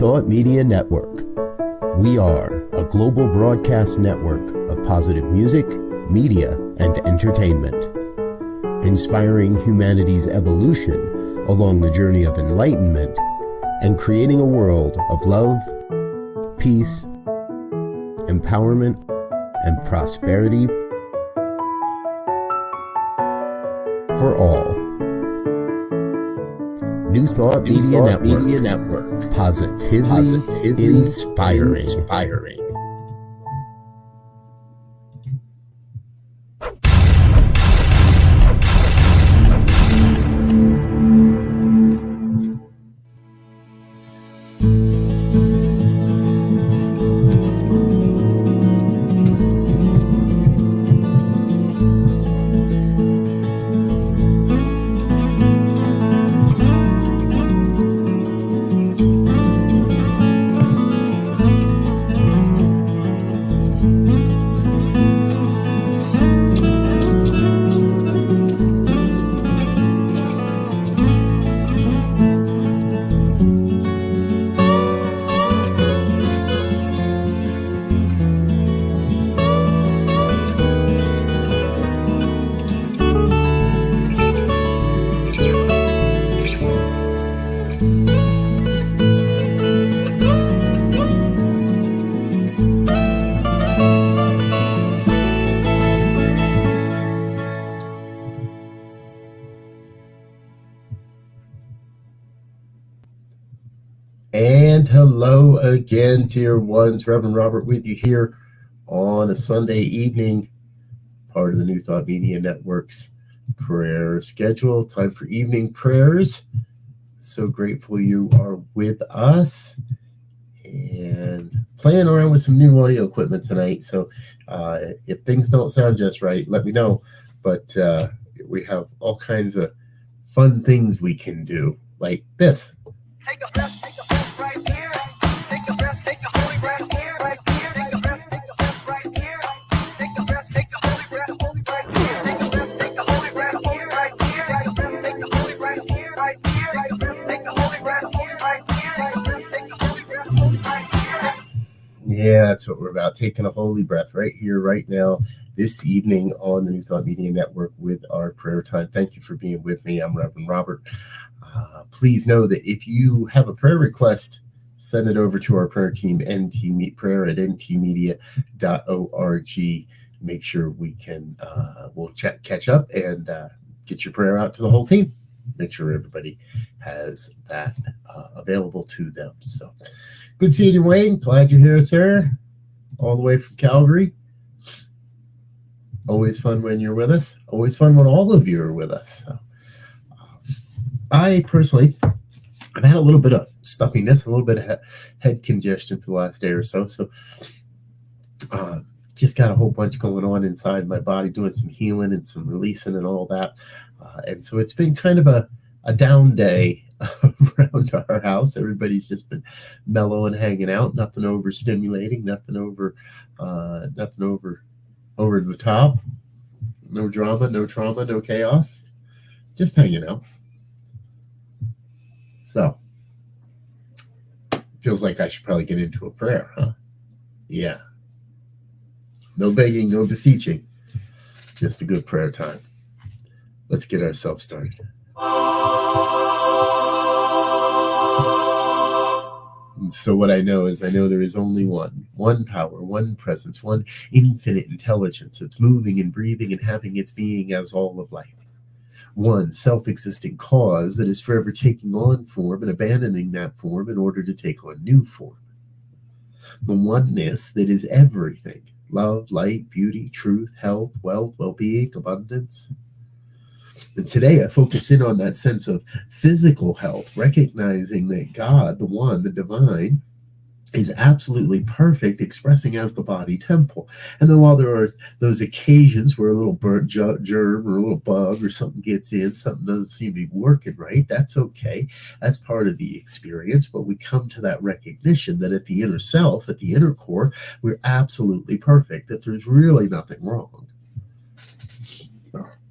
Thought Media Network. We are a global broadcast network of positive music, media, and entertainment, inspiring humanity's evolution along the journey of enlightenment and creating a world of love, peace, empowerment, and prosperity for all. New Thought Media Network. Positively inspiring. And hello again, dear ones. Reverend Robert with you here on a Sunday evening, part of the New Thought Media Network's prayer schedule. Time for evening prayers. So grateful you are with us and playing around with some new audio equipment tonight. So if things don't sound just right, let me know. But we have all kinds of fun things we can do, like this. Take a breath, right here. Take a breath, take a holy breath here, right here. Take a breath, right here. Take a breath, take a holy breath right here. Take a breath, take a holy breath right here. Take a breath, take a holy breath right here. Take a breath, take a holy breath right here. Take a breath, take a holy breath right here. Yeah, that's what we're about. Taking a holy breath right here, right now, this evening on the New Thought Media Network with our prayer time. Thank you for being with me. I'm Reverend Robert. Please know that if you have a prayer request, send it over to our prayer team, prayer@ntmedia.org. Make sure we can, we'll catch up and get your prayer out to the whole team. Make sure everybody has that available to them. So good seeing you, Wayne. Glad you're here, sir. All the way from Calgary. Always fun when you're with us. Always fun when all of you are with us. So, I personally, I've had a little bit of stuffiness, a little bit of head congestion for the last day or so. So just got a whole bunch going on inside my body, doing some healing and some releasing and all that. And so it's been kind of a down day around our house. Everybody's just been mellow and hanging out, nothing overstimulating, nothing over the top, no drama, no trauma, no chaos, just hanging out. So, feels like I should probably get into a prayer, huh? Yeah. No begging, no beseeching. Just a good prayer time. Let's get ourselves started. And so what I know there is only one power, one presence, one infinite intelligence that's moving and breathing and having its being as all of life. One self-existing cause that is forever taking on form and abandoning that form in order to take on new form. The oneness that is everything: love, light, beauty, truth, health, wealth, well-being, abundance. And today I focus in on that sense of physical health, recognizing that God, the one, the divine, is absolutely perfect, expressing as the body temple. And then while there are those occasions where a little burnt germ or a little bug or something gets in, something doesn't seem to be working right, that's okay. That's part of the experience. But we come to that recognition that at the inner self, at the inner core, we're absolutely perfect, that there's really nothing wrong.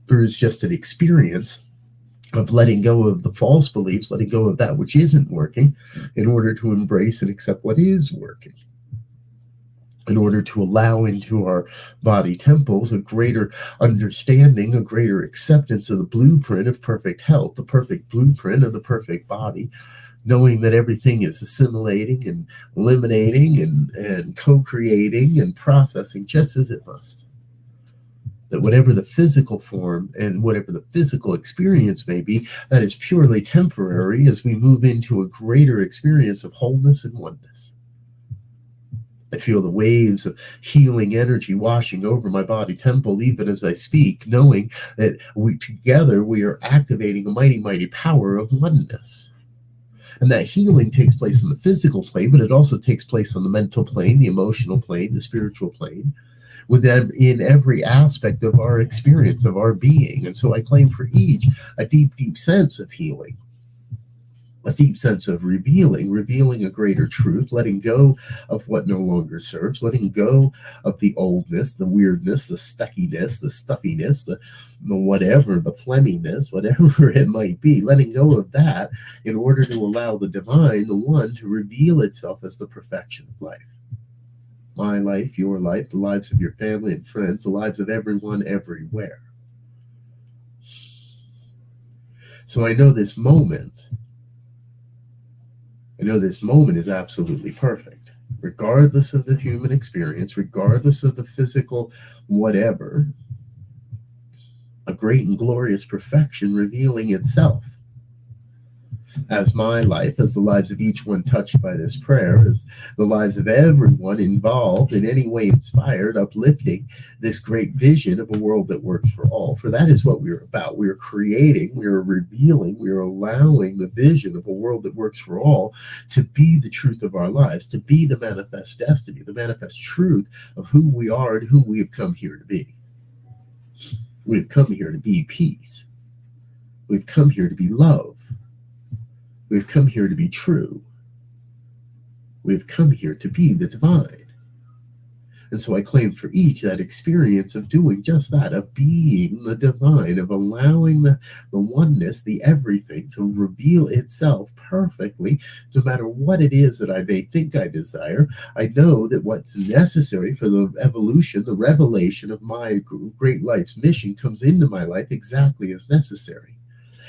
There is just an experience of letting go of the false beliefs, letting go of that which isn't working, in order to embrace and accept what is working, in order to allow into our body temples a greater understanding, a greater acceptance of the blueprint of perfect health, the perfect blueprint of the perfect body, knowing that everything is assimilating and eliminating and co-creating and processing just as it must. That whatever the physical form and whatever the physical experience may be, that is purely temporary as we move into a greater experience of wholeness and oneness. I feel the waves of healing energy washing over my body temple even as I speak, knowing that together we are activating a mighty, mighty power of oneness. And that healing takes place on the physical plane, but it also takes place on the mental plane, the emotional plane, the spiritual plane, in every aspect of our experience, of our being. And so I claim for each a deep, deep sense of healing, a deep sense of revealing a greater truth, letting go of what no longer serves, letting go of the oldness, the weirdness, the stuckiness, the stuffiness, the whatever, the phlegminess, whatever it might be, letting go of that in order to allow the divine, the one, to reveal itself as the perfection of life. My life, your life, the lives of your family and friends, the lives of everyone everywhere. So I know this moment is absolutely perfect. Regardless of the human experience, regardless of the physical whatever, a great and glorious perfection revealing itself. As my life, as the lives of each one touched by this prayer, as the lives of everyone involved, in any way inspired, uplifting this great vision of a world that works for all. For that is what we are about. We are creating, we are revealing, we are allowing the vision of a world that works for all to be the truth of our lives, to be the manifest destiny, the manifest truth of who we are and who we have come here to be. We've come here to be peace. We've come here to be love. We've come here to be true. We've come here to be the divine. And so I claim for each that experience of doing just that, of being the divine, of allowing the oneness, the everything to reveal itself perfectly, no matter what it is that I may think I desire. I know that what's necessary for the evolution, the revelation of my great life's mission comes into my life exactly as necessary.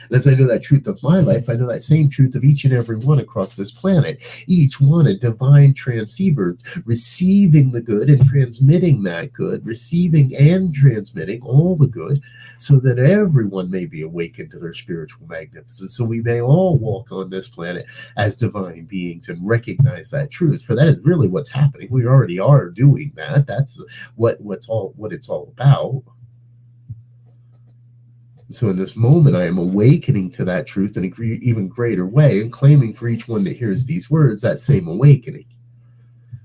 And as I know that truth of my life, I know that same truth of each and every one across this planet. Each one a divine transceiver, receiving the good and transmitting that good, receiving and transmitting all the good, so that everyone may be awakened to their spiritual magnificence. So we may all walk on this planet as divine beings and recognize that truth. For that is really what's happening. We already are doing that. That's what it's all about. So in this moment, I am awakening to that truth in an even greater way and claiming for each one that hears these words that same awakening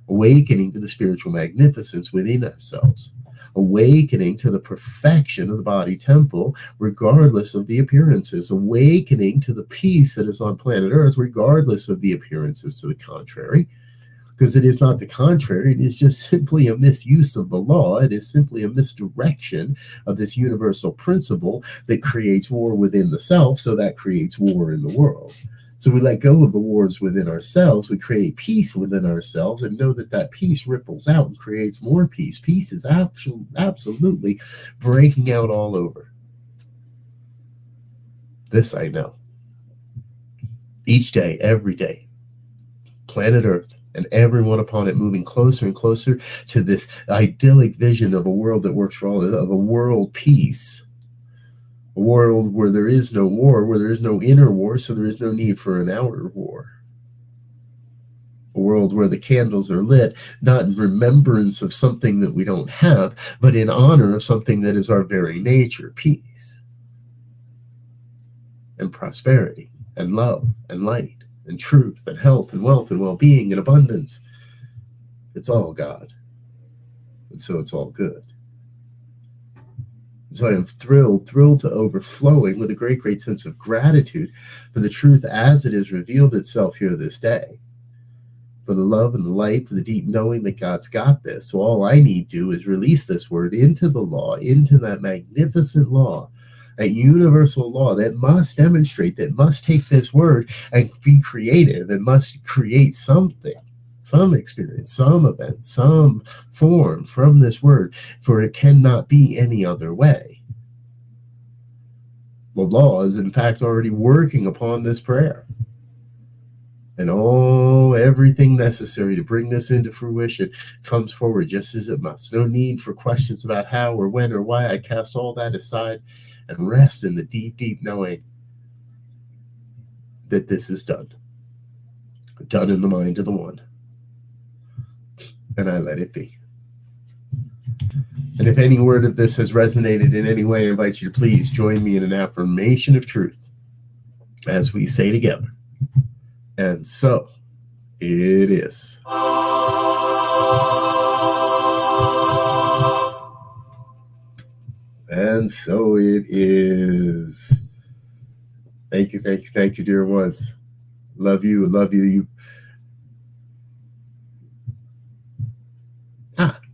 to the spiritual magnificence within ourselves, awakening to the perfection of the body temple, regardless of the appearances, awakening to the peace that is on planet Earth, regardless of the appearances to the contrary. Because it is not the contrary, it is just simply a misuse of the law. It is simply a misdirection of this universal principle that creates war within the self, so that creates war in the world. So we let go of the wars within ourselves, we create peace within ourselves, and know that that peace ripples out and creates more peace. Peace is absolutely breaking out all over. This I know. Each day, every day, planet Earth, and everyone upon it moving closer and closer to this idyllic vision of a world that works for all, of a world peace, a world where there is no war, where there is no inner war, so there is no need for an outer war. A world where the candles are lit, not in remembrance of something that we don't have, but in honor of something that is our very nature, peace and prosperity and love and light and truth and health and wealth and well-being and abundance. It's all God. And so it's all good. And so I am thrilled to overflowing with a great, great sense of gratitude for the truth as it has revealed itself here this day. For the love and the light, for the deep knowing that God's got this. So all I need to do is release this word into the law, into that magnificent law, a universal law that must demonstrate, that must take this word and be creative. It must create something, some experience, some event, some form from this word, for it cannot be any other way. The law is in fact already working upon this prayer. And everything necessary to bring this into fruition comes forward just as it must. No need for questions about how or when or why. I cast all that aside and rest in the deep, deep knowing that this is done. Done in the mind of the one. And I let it be. And if any word of this has resonated in any way, I invite you to please join me in an affirmation of truth as we say together. And so it is. And so it is. Thank you, thank you, thank you, dear ones. Love you, love you.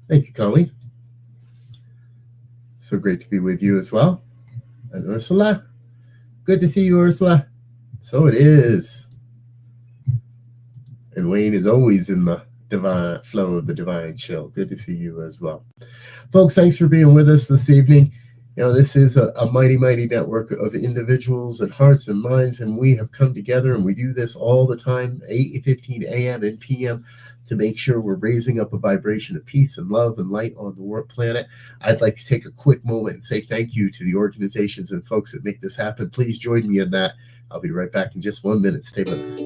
Thank you, Colleen. So great to be with you as well. And Ursula. Good to see you, Ursula. So it is. And Wayne is always in the divine flow of the divine chill. Good to see you as well. Folks, thanks for being with us this evening. You know, this is a mighty, mighty network of individuals and hearts and minds, and we have come together, and we do this all the time, 8:15 a.m. and p.m., to make sure we're raising up a vibration of peace and love and light on the world planet. I'd like to take a quick moment and say thank you to the organizations and folks that make this happen. Please join me in that. I'll be right back in just 1 minute. Stay with us.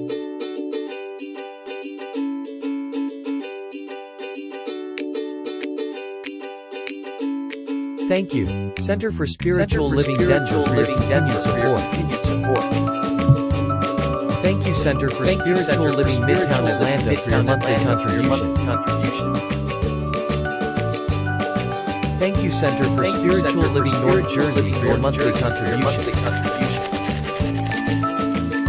Thank you, Center for Spiritual Living Denver, for your continued support. Thank you, Center for Spiritual Living Midtown Atlanta, for your monthly contribution. Thank you, Center for Spiritual Living North Jersey, for your monthly contribution.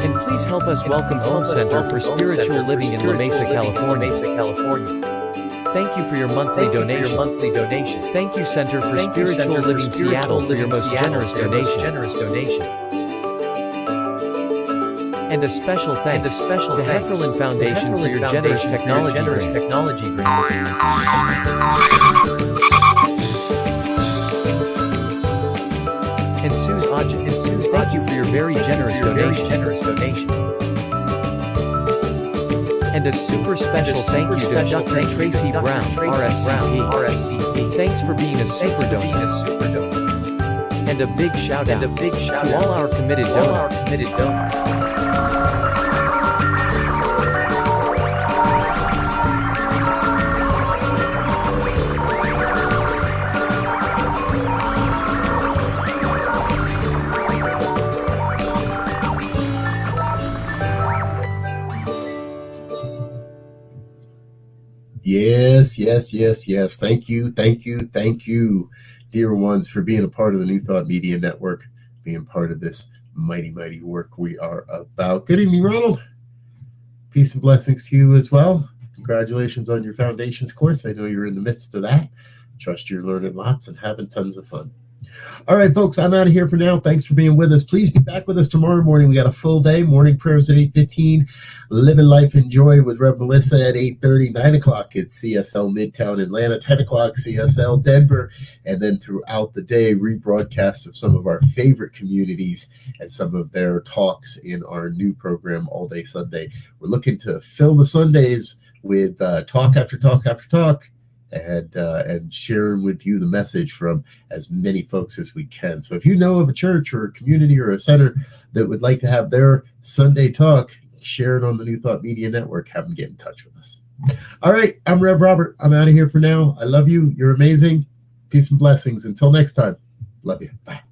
And please help us welcome Home Center for Spiritual Living in La Mesa, California. Thank you for your monthly donation. Thank you, Center for Spiritual Living Seattle, for your most generous donation. And a special thanks to Hefferland Foundation for your generous technology grant. And Suze Ajit, thank you for your very generous donation. And a super special thank you to Dr. Tracy Brown, RSCP. Thanks for being a super donor. And a big shout out to all our committed donors. Yes. Thank you, dear ones, for being a part of the New Thought Media Network, being part of this mighty, mighty work we are about. Good evening, Ronald. Peace and blessings to you as well. Congratulations on your foundations course. I know you're in the midst of that. Trust you're learning lots and having tons of fun. All right, folks, I'm out of here for now. Thanks for being with us. Please be back with us tomorrow morning. We got a full day. Morning prayers at 8:15. Living Life in Joy with Rev Melissa at 8:30. 9 o'clock at CSL Midtown Atlanta. 10 o'clock CSL Denver. And then throughout the day, rebroadcasts of some of our favorite communities and some of their talks in our new program, All Day Sunday. We're looking to fill the Sundays with talk after talk after talk, and sharing with you the message from as many folks as we can. So if you know of a church or a community or a center that would like to have their Sunday talk, share it on the New Thought Media Network. Have them get in touch with us. All right, I'm Rev Robert. I'm out of here for now. I love you. You're amazing. Peace and blessings. Until next time. Love you. Bye.